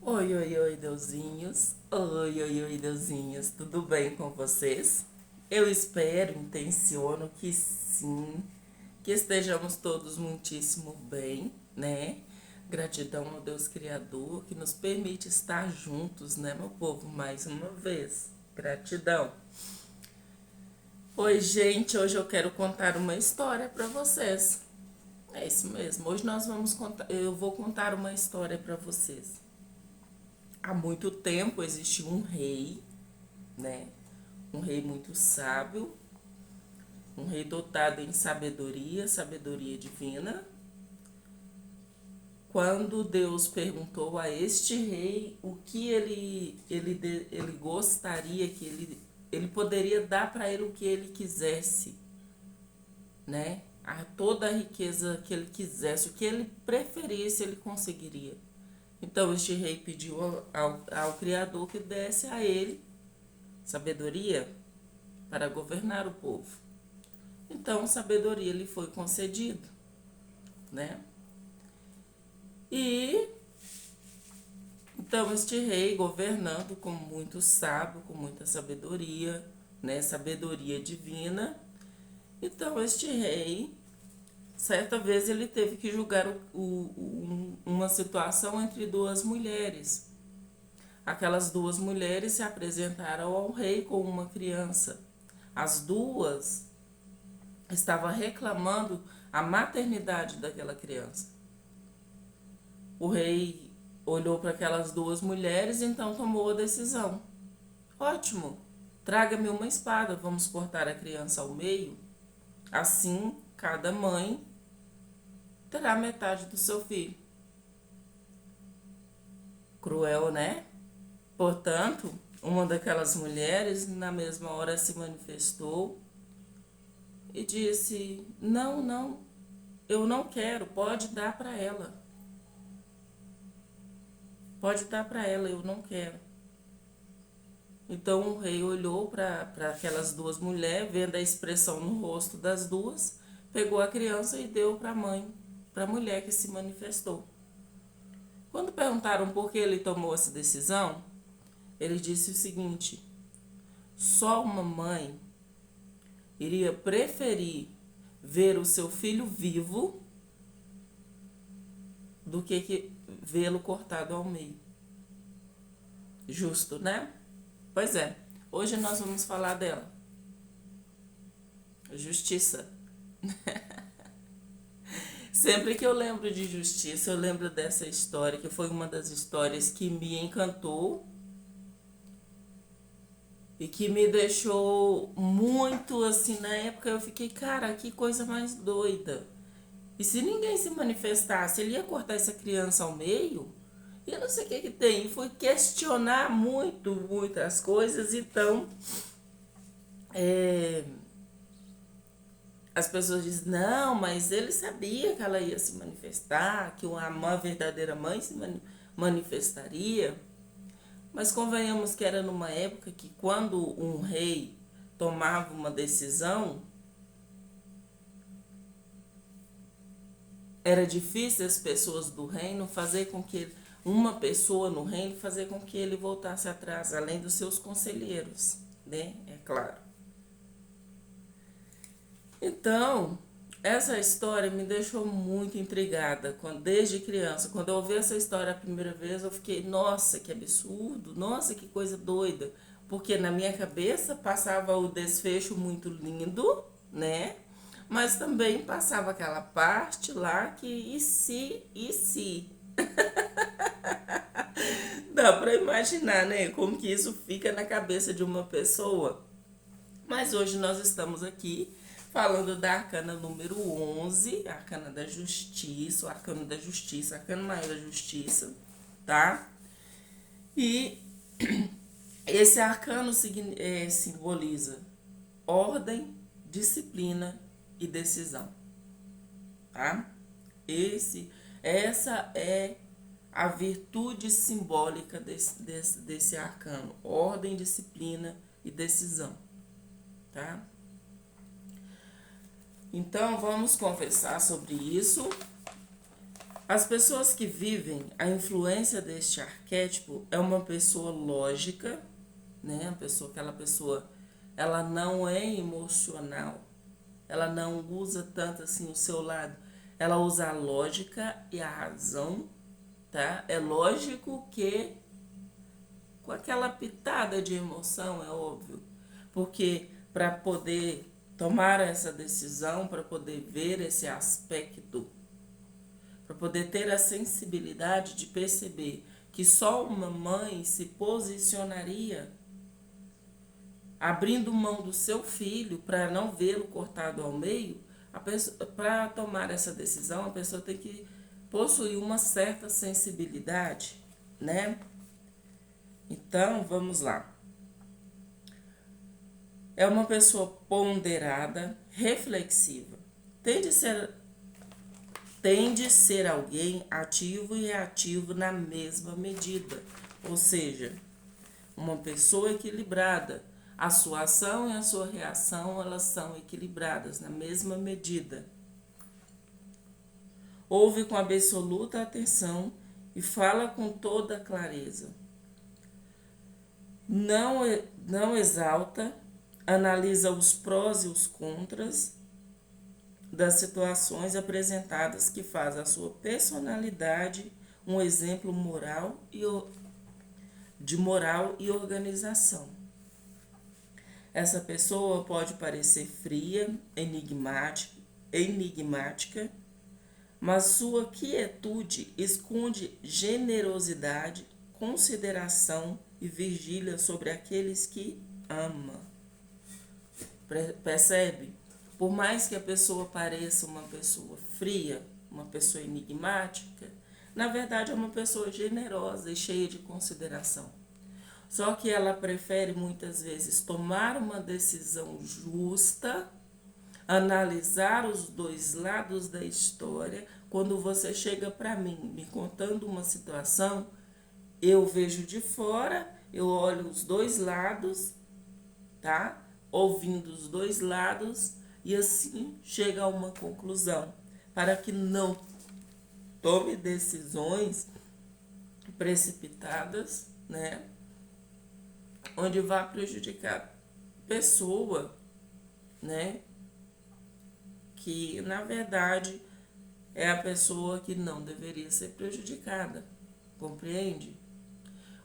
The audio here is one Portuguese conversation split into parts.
Oi, oi, oi, deusinhos. Oi, oi, oi, deusinhos. Tudo bem com vocês? Eu espero, intenciono que sim, que estejamos todos muitíssimo bem, né? Gratidão ao Deus Criador que nos permite estar juntos, né, meu povo, mais uma vez. Gratidão. Oi, gente, hoje eu quero contar uma história para vocês. É isso mesmo. Hoje nós vamos contar, eu vou contar uma história para vocês. Há muito tempo existiu um rei, né? Um rei muito sábio, um rei dotado em sabedoria, sabedoria divina. Quando Deus perguntou a este rei o que ele gostaria, que ele poderia dar para ele o que ele quisesse, né? Toda a riqueza que ele quisesse, o que ele preferisse, ele conseguiria. Então este rei pediu ao Criador que desse a ele sabedoria para governar o povo. Então, sabedoria lhe foi concedido, né? E então este rei governando com muito sábio, com muita sabedoria, né? Sabedoria divina. Então este rei, certa vez ele teve que julgar uma situação entre duas mulheres. Aquelas duas mulheres se apresentaram ao rei com uma criança. As duas estavam reclamando a maternidade daquela criança. O rei olhou para aquelas duas mulheres e então tomou a decisão. Ótimo, traga-me uma espada, vamos cortar a criança ao meio. Assim, cada mãe terá metade do seu filho. Cruel, né? Portanto, uma daquelas mulheres, na mesma hora, se manifestou e disse: Não, não, eu não quero, pode dar para ela. Pode dar para ela, eu não quero. Então o rei olhou para aquelas duas mulheres, vendo a expressão no rosto das duas, pegou a criança e deu para a mãe, para a mulher que se manifestou. Quando perguntaram por que ele tomou essa decisão, ele disse o seguinte: só uma mãe iria preferir ver o seu filho vivo do que vê-lo cortado ao meio. Justo, né? Pois é, hoje nós vamos falar dela. Justiça. Sempre que eu lembro de justiça, eu lembro dessa história, que foi uma das histórias que me encantou e que me deixou muito assim. Na época eu fiquei, cara, que coisa mais doida. E se ninguém se manifestasse, ele ia cortar essa criança ao meio? E eu não sei o que tem. E fui questionar muitas coisas. Então, as pessoas dizem, não, mas ele sabia que ela ia se manifestar, que uma verdadeira mãe se manifestaria. Mas convenhamos que era numa época que quando um rei tomava uma decisão, era difícil as pessoas do reino fazer com que uma pessoa no reino fazer com que ele voltasse atrás, além dos seus conselheiros, né? É claro. Então, essa história me deixou muito intrigada desde criança. Quando eu ouvi essa história a primeira vez, eu fiquei, nossa, que absurdo, nossa, que coisa doida. Porque na minha cabeça passava o desfecho muito lindo, né? Mas também passava aquela parte lá que e se? Dá pra imaginar, né? Como que isso fica na cabeça de uma pessoa. Mas hoje nós estamos aqui falando da arcana número 11, arcana da justiça, o arcano da justiça, arcano maior da justiça, tá? E esse arcano simboliza ordem, disciplina e decisão, tá? Essa é a virtude simbólica desse arcano, ordem, disciplina e decisão, tá? Então vamos conversar sobre isso. As pessoas que vivem a influência deste arquétipo é uma pessoa lógica, né? Aquela pessoa, ela não é emocional, ela não usa tanto assim o seu lado, ela usa a lógica e a razão, tá? É lógico que com aquela pitada de emoção, é óbvio, porque para poder tomar essa decisão, para poder ver esse aspecto, para poder ter a sensibilidade de perceber que só uma mãe se posicionaria abrindo mão do seu filho para não vê-lo cortado ao meio, para tomar essa decisão, a pessoa tem que possuir uma certa sensibilidade, né? Então, vamos lá. É uma pessoa ponderada, reflexiva. Tende a ser alguém ativo e reativo na mesma medida. Ou seja, uma pessoa equilibrada. A sua ação e a sua reação, elas são equilibradas na mesma medida. Ouve com absoluta atenção e fala com toda clareza. Não exalta, analisa os prós e os contras das situações apresentadas, que faz a sua personalidade um exemplo de moral e organização. Essa pessoa pode parecer fria, enigmática, mas sua quietude esconde generosidade, consideração e vigília sobre aqueles que ama. Percebe? Por mais que a pessoa pareça uma pessoa fria, uma pessoa enigmática, na verdade é uma pessoa generosa e cheia de consideração. Só que ela prefere muitas vezes tomar uma decisão justa, analisar os dois lados da história. Quando você chega para mim me contando uma situação, eu vejo de fora, eu olho os dois lados, tá? Ouvindo os dois lados e assim chega a uma conclusão, para que não tome decisões precipitadas, né? Onde vá prejudicar a pessoa, né? Que na verdade é a pessoa que não deveria ser prejudicada, compreende?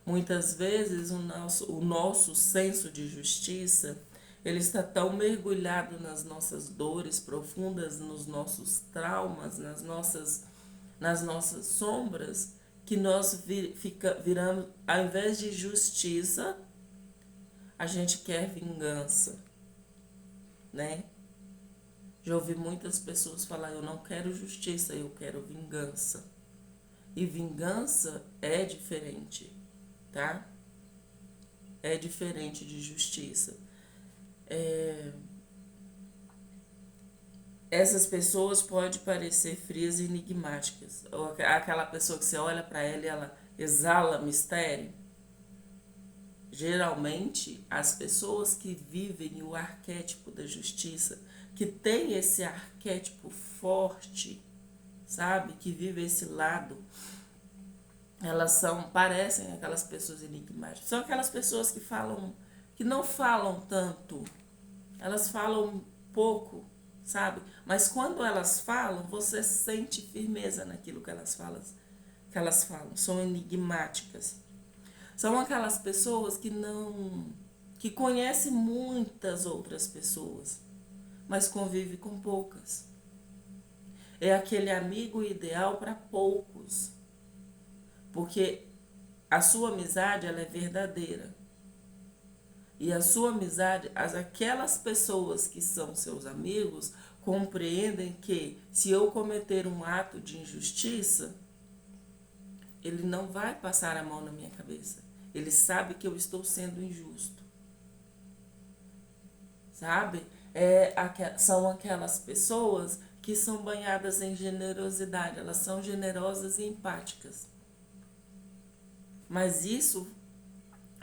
Muitas vezes o nosso senso de justiça, ele está tão mergulhado nas nossas dores profundas, nos nossos traumas, nas nossas sombras, que nós viramos, ao invés de justiça, a gente quer vingança, né? Já ouvi muitas pessoas falar, eu não quero justiça, eu quero vingança. E vingança é diferente, tá? É diferente de justiça. Essas pessoas podem parecer frias e enigmáticas. Ou aquela pessoa que você olha para ela e ela exala mistério. Geralmente, as pessoas que vivem o arquétipo da justiça, que tem esse arquétipo forte, sabe? Que vive esse lado, elas parecem aquelas pessoas enigmáticas. São aquelas pessoas que não falam tanto, elas falam pouco, sabe? Mas quando elas falam, você sente firmeza naquilo que elas falam. São enigmáticas. São aquelas pessoas que conhecem muitas outras pessoas, mas convive com poucas. É aquele amigo ideal para poucos, porque a sua amizade, ela é verdadeira. E a sua amizade, aquelas pessoas que são seus amigos, compreendem que se eu cometer um ato de injustiça, ele não vai passar a mão na minha cabeça. Ele sabe que eu estou sendo injusto. Sabe? São aquelas pessoas que são banhadas em generosidade. Elas são generosas e empáticas. Mas isso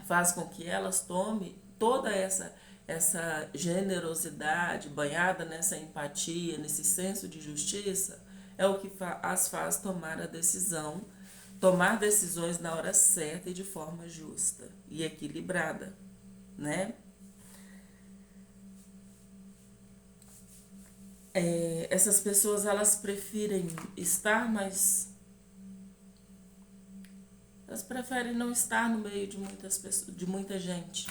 faz com que elas tomem toda essa generosidade, banhada nessa empatia, nesse senso de justiça, é o que as faz tomar decisões na hora certa e de forma justa e equilibrada, né? Essas pessoas, elas preferem estar mais... Elas preferem não estar no meio de muitas pessoas, de muita gente,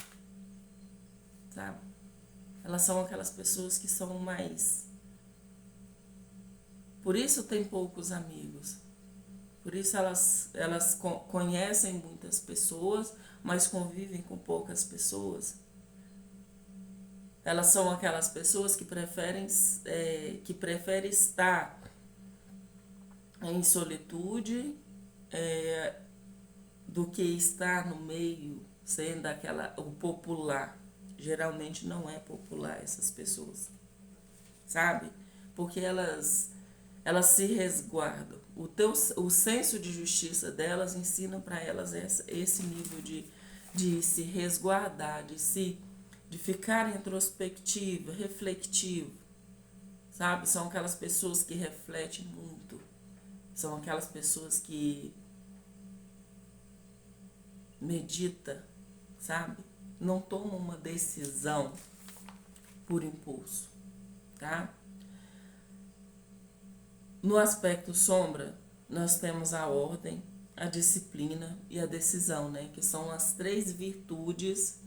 sabe? Elas são aquelas pessoas que são mais... Por isso tem poucos amigos. Por isso elas conhecem muitas pessoas, mas convivem com poucas pessoas. Elas são aquelas pessoas que preferem estar em solitude do que estar no meio, sendo o popular. Geralmente não é popular essas pessoas, sabe? Porque elas se resguardam. O senso de justiça delas ensina para elas esse nível de se resguardar, de ficar introspectivo, refletivo, sabe? São aquelas pessoas que refletem muito, são aquelas pessoas que medita, sabe? Não tomam uma decisão por impulso, tá? No aspecto sombra, nós temos a ordem, a disciplina e a decisão, né? Que são as 3 virtudes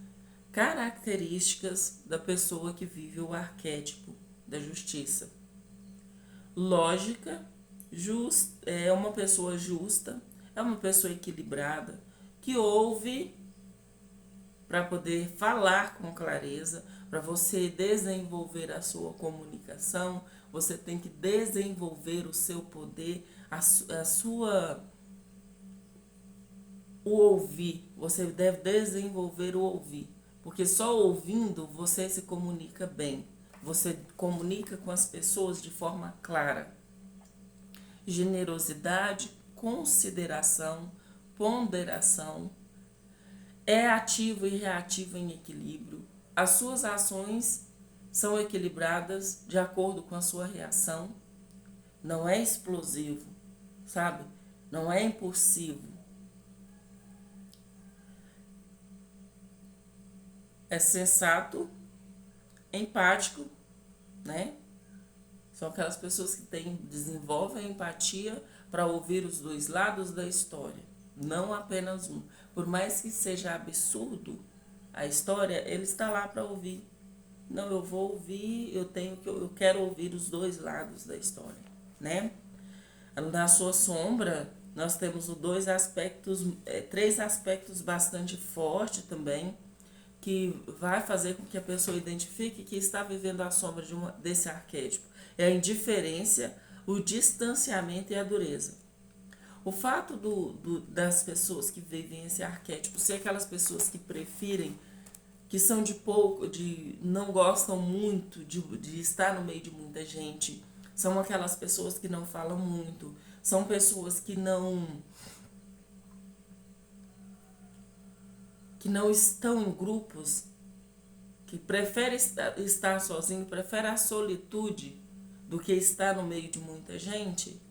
características da pessoa que vive o arquétipo da justiça. Lógica, é uma pessoa justa, é uma pessoa equilibrada, que ouve para poder falar com clareza. Para você desenvolver a sua comunicação, você tem que desenvolver o seu poder, o ouvir. Você deve desenvolver o ouvir, porque só ouvindo você se comunica bem. Você comunica com as pessoas de forma clara. Generosidade, consideração, ponderação, é ativo e reativo em equilíbrio. As suas ações são equilibradas de acordo com a sua reação. Não é explosivo, sabe? Não é impulsivo. É sensato, empático, né? São aquelas pessoas que desenvolvem empatia para ouvir os 2 lados da história, não apenas um. Por mais que seja absurdo a história, ele está lá para ouvir. Não, eu vou ouvir, eu quero ouvir os 2 lados da história, né? Na sua sombra, nós temos 3 aspectos bastante fortes também, que vai fazer com que a pessoa identifique que está vivendo a sombra desse arquétipo. É a indiferença, o distanciamento e a dureza. O fato das pessoas que vivem esse arquétipo ser aquelas pessoas que preferem, que são não gostam muito de estar no meio de muita gente, são aquelas pessoas que não falam muito, são pessoas que não estão em grupos, que preferem estar sozinho, preferem a solitude do que estar no meio de muita gente.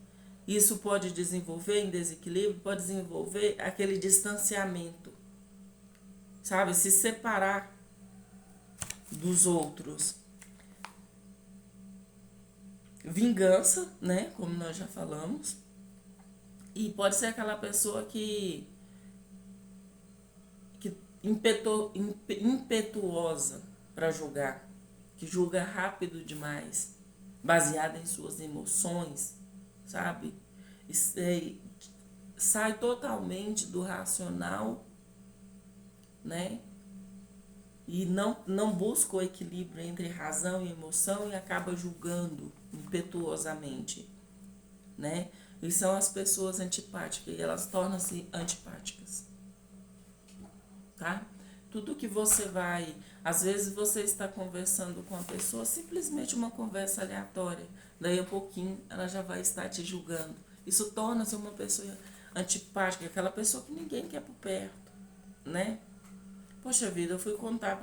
Isso pode desenvolver em desequilíbrio, pode desenvolver aquele distanciamento, sabe? Se separar dos outros. Vingança, né? Como nós já falamos. E pode ser aquela pessoa que impetuosa para julgar, que julga rápido demais, baseada em suas emoções, sabe? Sai totalmente do racional, né? E não busca o equilíbrio entre razão e emoção e acaba julgando impetuosamente, né? E são as pessoas antipáticas, e elas tornam-se antipáticas, tá? Tudo que você vai... Às vezes você está conversando com a pessoa, simplesmente uma conversa aleatória, daí a pouquinho ela já vai estar te julgando. Isso torna-se uma pessoa antipática, aquela pessoa que ninguém quer por perto, né? Poxa vida, eu fui contar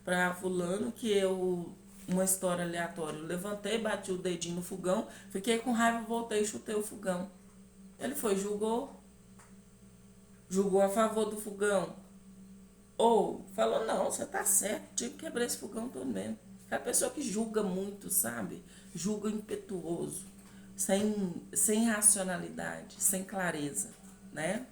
para fulano que eu uma história aleatória. Eu levantei, bati o dedinho no fogão, fiquei com raiva, voltei e chutei o fogão. Ele foi, julgou a favor do fogão. Ou falou, não, você tá certo, tinha que quebrar esse fogão todo mesmo. É a pessoa que julga muito, sabe? Julga impetuoso, sem racionalidade, sem clareza, né?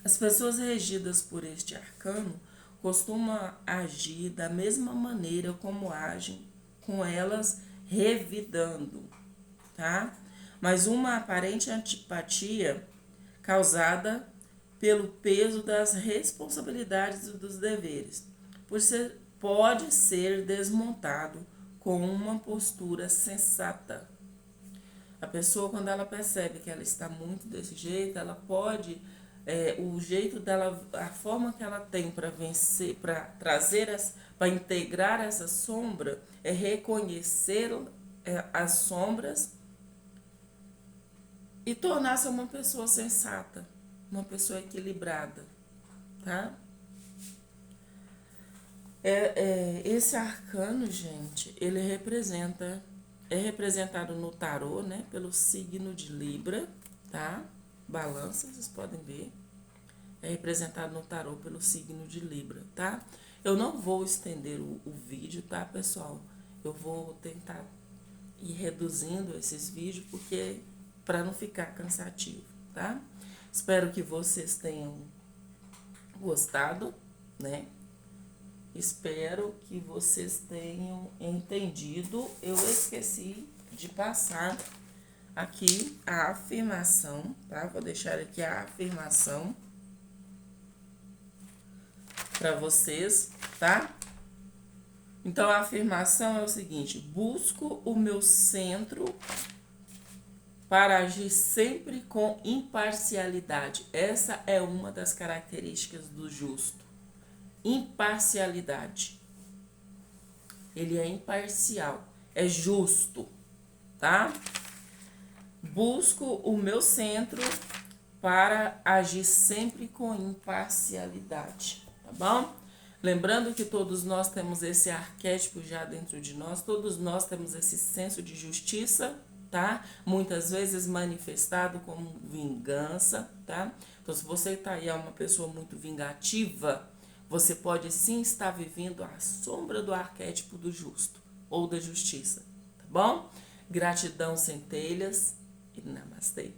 As pessoas regidas por este arcano costumam agir da mesma maneira como agem com elas revidando, tá? Mas uma aparente antipatia causada pelo peso das responsabilidades e dos deveres, pode ser desmontado com uma postura sensata. A pessoa, quando ela percebe que ela está muito desse jeito, ela pode, o jeito dela, a forma que ela tem para vencer, para trazer, para integrar essa sombra, é reconhecer as sombras e tornar-se uma pessoa sensata, uma pessoa equilibrada, tá? Esse arcano, gente, ele é representado no tarô, né, pelo signo de Libra, tá? Balança, vocês podem ver. É representado no tarô pelo signo de Libra, tá? Eu não vou estender o vídeo, tá, pessoal? Eu vou tentar ir reduzindo esses vídeos, porque para não ficar cansativo, tá? Espero que vocês tenham gostado, né? Espero que vocês tenham entendido. Eu esqueci de passar aqui a afirmação, tá? Vou deixar aqui a afirmação para vocês, tá? Então, a afirmação é o seguinte: busco o meu centro para agir sempre com imparcialidade. Essa é uma das características do justo. Imparcialidade. Ele é imparcial, é justo, tá? Busco o meu centro para agir sempre com imparcialidade, tá bom? Lembrando que todos nós temos esse arquétipo já dentro de nós, todos nós temos esse senso de justiça, tá? Muitas vezes manifestado como vingança, tá? Então, se você tá aí, é uma pessoa muito vingativa, você pode sim estar vivendo a sombra do arquétipo do justo ou da justiça, tá bom? Gratidão, centelhas, e namastê.